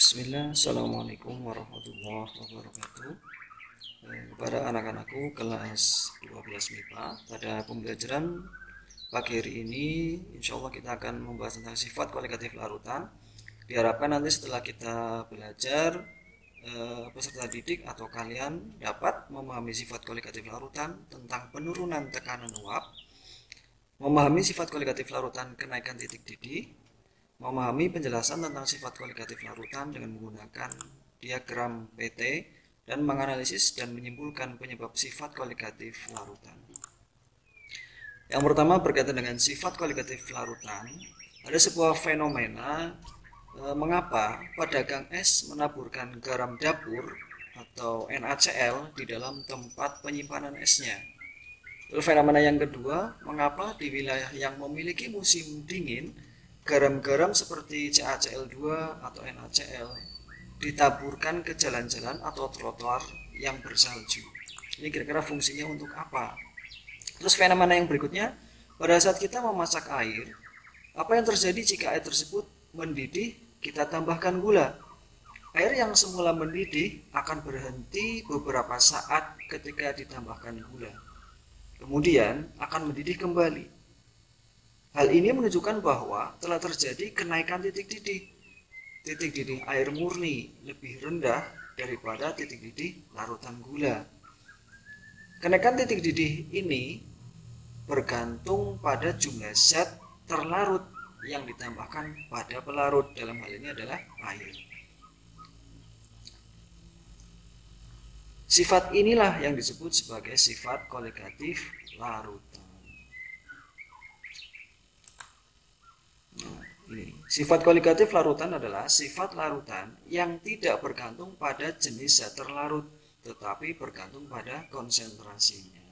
Bismillah, Assalamualaikum warahmatullahi wabarakatuh. Kepada anak-anakku kelas 12 MIPA, pada pembelajaran pagi hari ini insya Allah kita akan membahas tentang sifat kualitatif larutan. Diharapkan nanti setelah kita belajar, peserta didik atau kalian dapat memahami sifat kualitatif larutan tentang penurunan tekanan uap, memahami sifat kualitatif larutan kenaikan titik didih, memahami penjelasan tentang sifat kualitatif larutan dengan menggunakan diagram PT, dan menganalisis dan menyimpulkan penyebab sifat kualitatif larutan. Yang pertama berkaitan dengan sifat kualitatif larutan, ada sebuah fenomena mengapa pedagang es menaburkan garam dapur atau NaCl di dalam tempat penyimpanan esnya. Lalu fenomena yang kedua, mengapa di wilayah yang memiliki musim dingin garam-garam seperti CaCl2 atau NaCl ditaburkan ke jalan-jalan atau trotoar yang bersalju. Ini kira-kira fungsinya untuk apa? Terus fenomena yang berikutnya, pada saat kita memasak air, apa yang terjadi jika air tersebut mendidih, kita tambahkan gula? Air yang semula mendidih akan berhenti beberapa saat ketika ditambahkan gula. Kemudian akan mendidih kembali. Hal ini menunjukkan bahwa telah terjadi kenaikan titik didih. Titik didih air murni lebih rendah daripada titik didih larutan gula. Kenaikan titik didih ini bergantung pada jumlah zat terlarut yang ditambahkan pada pelarut, dalam hal ini adalah air. Sifat inilah yang disebut sebagai sifat kualitatif larutan. Sifat kualitatif larutan adalah sifat larutan yang tidak bergantung pada jenis zat terlarut, tetapi bergantung pada konsentrasinya.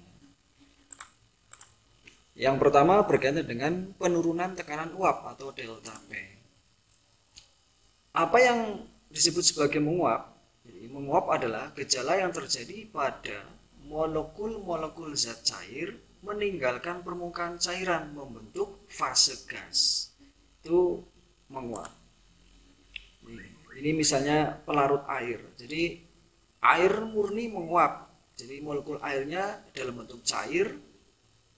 Yang pertama berkaitan dengan penurunan tekanan uap atau delta P. Apa yang disebut sebagai menguap? Jadi, menguap adalah gejala yang terjadi pada molekul-molekul zat cair meninggalkan permukaan cairan membentuk fase gas. Itu menguap. Ini misalnya pelarut air. Jadi air murni menguap. Jadi molekul airnya dalam bentuk cair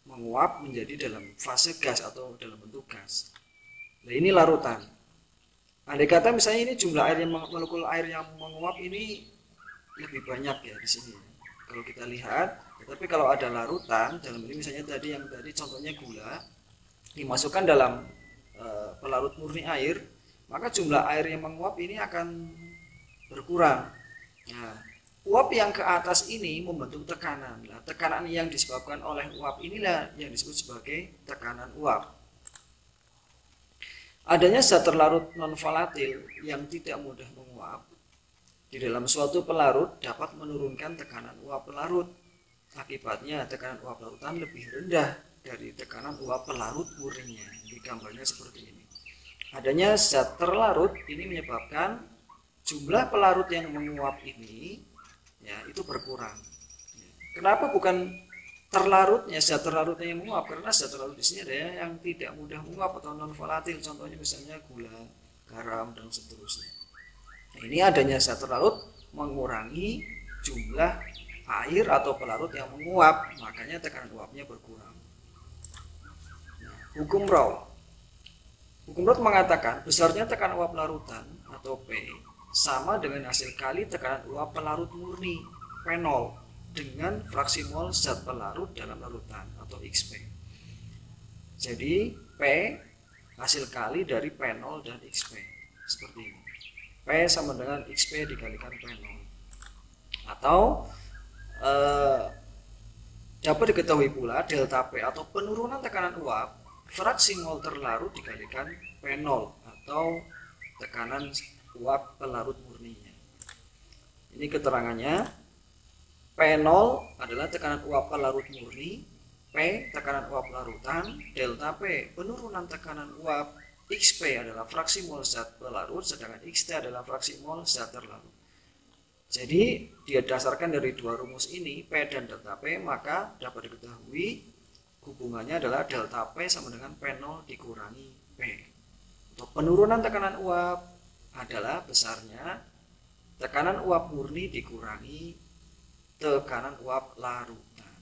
menguap menjadi dalam fase gas atau dalam bentuk gas. Nah, ini larutan. Andai kata misalnya ini jumlah air yang molekul air yang menguap ini lebih banyak ya di sini. Kalau kita lihat, tetapi kalau ada larutan dalam ini misalnya tadi yang tadi contohnya gula dimasukkan dalam pelarut murni air, maka jumlah air yang menguap ini akan berkurang. Nah, uap yang ke atas ini membentuk tekanan. Nah, tekanan yang disebabkan oleh uap inilah yang disebut sebagai tekanan uap. Adanya zat terlarut non-volatil yang tidak mudah menguap di dalam suatu pelarut dapat menurunkan tekanan uap pelarut. Akibatnya tekanan uap larutan lebih rendah dari tekanan uap pelarut murninya. Di gambarnya seperti ini. Adanya zat terlarut ini menyebabkan jumlah pelarut yang menguap ini ya itu berkurang. Kenapa bukan terlarutnya, zat terlarutnya yang menguap? Karena zat terlarut di sini ada yang tidak mudah menguap atau non volatil, contohnya misalnya gula, garam dan seterusnya. Nah, ini adanya zat terlarut mengurangi jumlah air atau pelarut yang menguap, makanya tekanan uapnya berkurang. Hukum Raw. Hukum Raw mengatakan besarnya tekanan uap larutan atau P sama dengan hasil kali tekanan uap pelarut murni P0 dengan fraksi mol zat pelarut dalam larutan atau XP. Jadi P hasil kali dari P0 dan XP seperti ini. P sama dengan XP dikalikan P0. Atau dapat diketahui pula delta P atau penurunan tekanan uap fraksi mol terlarut dikalikan P0 atau tekanan uap pelarut murninya. Ini keterangannya. P0 adalah tekanan uap pelarut murni, P tekanan uap larutan, delta P penurunan tekanan uap, XP adalah fraksi mol zat pelarut, sedangkan XT adalah fraksi mol zat terlarut. Jadi dia dasarkan dari dua rumus ini, P dan delta P, maka dapat diketahui hubungannya adalah delta P sama dengan P0 dikurangi P. Untuk penurunan tekanan uap, adalah besarnya tekanan uap murni dikurangi tekanan uap larutan.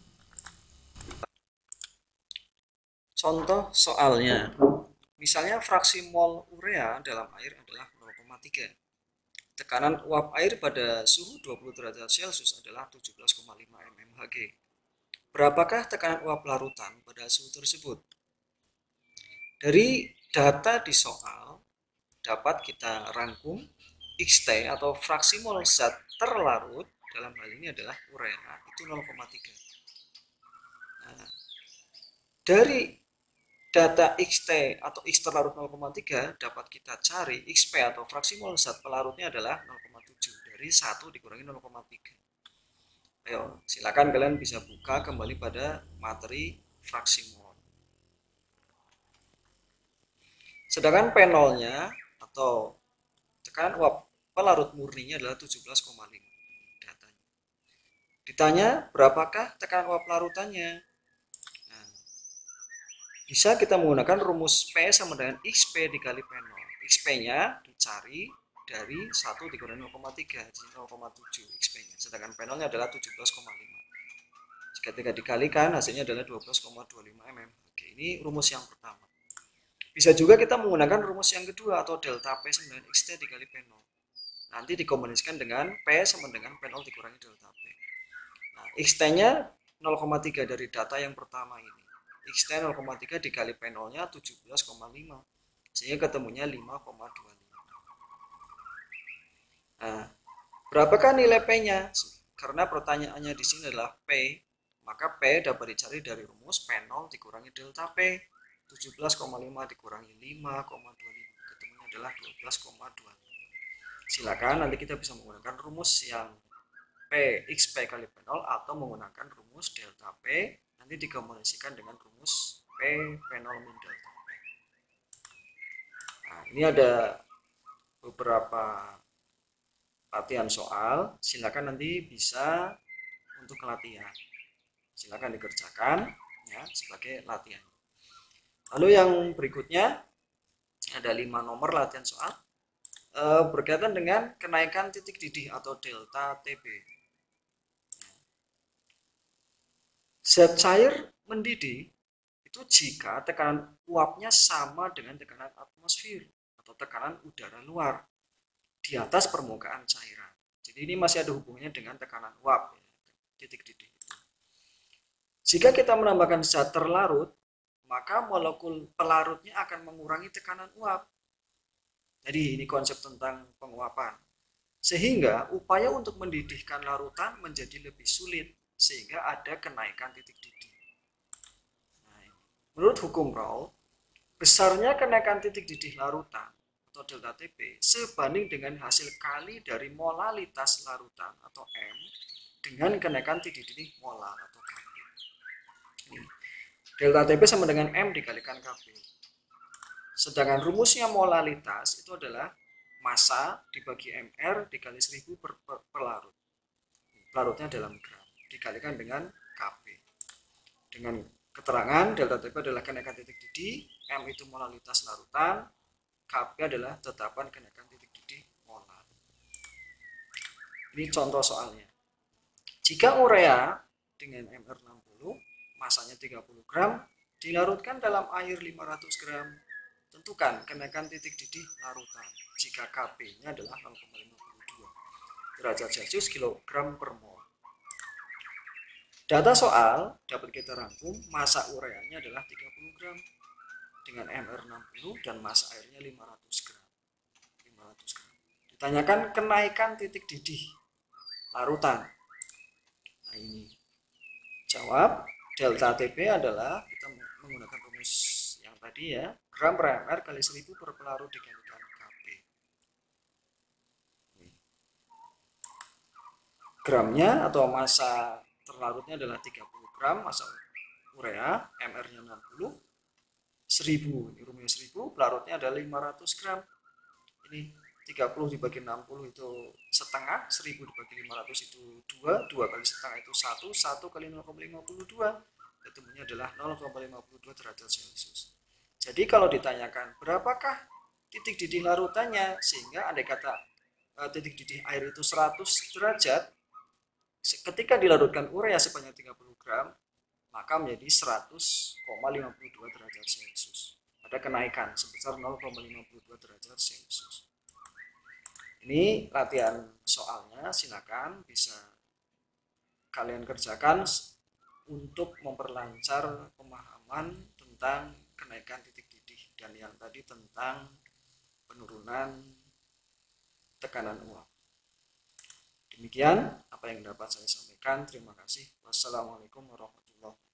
Contoh soalnya, misalnya fraksi mol urea dalam air adalah 0,3. Tekanan uap air pada suhu 20 derajat Celcius adalah 17,5 mmHg. Berapakah tekanan uap larutan pada suhu tersebut? Dari data di soal dapat kita rangkum XT atau fraksi mol zat terlarut dalam hal ini adalah urea itu 0,3. Nah, dari data XT atau X terlarut 0,3 dapat kita cari XP atau fraksi mol zat pelarutnya adalah 0,7 dari 1 dikurangi 0,3. Ayo, silakan kalian bisa buka kembali pada materi fraksi mol. Sedangkan P0-nya atau tekanan uap pelarut murninya adalah 17,5 datanya. Ditanya berapakah tekanan uap larutannya? Nah, bisa kita menggunakan rumus P sama dengan XP dikali P0. XP-nya dicari dari 1 dikurangi 0,3, jadi 0,7 XP-nya. Sedangkan P0-nya adalah 17,5. Jika tidak dikalikan hasilnya adalah 12,25 mm. Oke, ini rumus yang pertama. Bisa juga kita menggunakan rumus yang kedua atau delta P sama dengan XT dikali P0. Nanti dikombinasikan dengan P sama dengan P0 dikurangi delta P. Nah, XT-nya 0,3 dari data yang pertama ini. XT 0,3 dikali P0-nya 17,5. Sehingga ketemunya 5,25. Nah, berapakah nilai P-nya? Karena pertanyaannya di sini adalah P, maka P dapat dicari dari rumus P0 dikurangi delta P. 17,5 dikurangi 5,25, ketemunya adalah 12,25. Silakan nanti kita bisa menggunakan rumus yang P XP kali P0 atau menggunakan rumus delta P, nanti dikombinasikan dengan rumus P P0 min delta P. Nah, ini ada beberapa latihan soal, silakan nanti bisa untuk latihan. Silakan dikerjakan ya sebagai latihan. Lalu yang berikutnya ada 5 nomor latihan soal berkaitan dengan kenaikan titik didih atau delta TB. Zat cair mendidih itu jika tekanan uapnya sama dengan tekanan atmosfer atau tekanan udara luar di atas permukaan cairan. Jadi ini masih ada hubungannya dengan tekanan uap, ya, titik didih. Jika kita menambahkan zat terlarut, maka molekul pelarutnya akan mengurangi tekanan uap. Jadi ini konsep tentang penguapan. Sehingga upaya untuk mendidihkan larutan menjadi lebih sulit, sehingga ada kenaikan titik didih. Nah, menurut hukum Raoult, besarnya kenaikan titik didih larutan atau delta TB sebanding dengan hasil kali dari molalitas larutan atau M dengan kenaikan titik didih molar atau Kb. Delta TB sama dengan M dikalikan Kb. Sedangkan rumusnya molalitas itu adalah massa dibagi MR dikali 1000 per larut. Larutnya dalam gram dikalikan dengan Kb. Dengan keterangan delta TB adalah kenaikan titik didih, M itu molalitas larutan, Kb adalah tetapan kenaikan titik didih molar. Ini contoh soalnya. Jika urea dengan MR60 masanya 30 gram dilarutkan dalam air 500 gram, tentukan kenaikan titik didih larutan jika Kb-nya adalah 0,52 derajat Celcius kilogram per mol. Data soal dapat kita rangkum massa ureanya adalah 30 gram dengan MR60 dan massa airnya 500 gram. Ditanyakan kenaikan titik didih larutan. Nah ini jawab delta TB adalah kita menggunakan rumus yang tadi ya, gram per mr kali 1000 per pelarut dikalikan Kb. Gramnya atau massa terlarutnya adalah 30 gram, massa urea, mr-nya 60, 1000, ini rumusnya 1000, pelarutnya adalah 500 gram. Ini 30 dibagi 60 itu setengah, 1000 dibagi 500 itu 2, 2 kali setengah itu 1, 1 kali 0,52, ketemunya adalah 0,52 derajat Celcius. Jadi kalau ditanyakan berapakah titik didih larutannya, sehingga andai kata titik didih air itu 100 derajat, ketika dilarutkan urea sebanyak 30 gram, maka menjadi 100,52 derajat Celcius. Ada kenaikan sebesar 0,52 derajat Celcius. Ini latihan soalnya, silakan bisa kalian kerjakan untuk memperlancar pemahaman tentang kenaikan titik didih dan yang tadi tentang penurunan tekanan uap. Demikian apa yang dapat saya sampaikan. Terima kasih. Wassalamualaikum warahmatullahi wabarakatuh.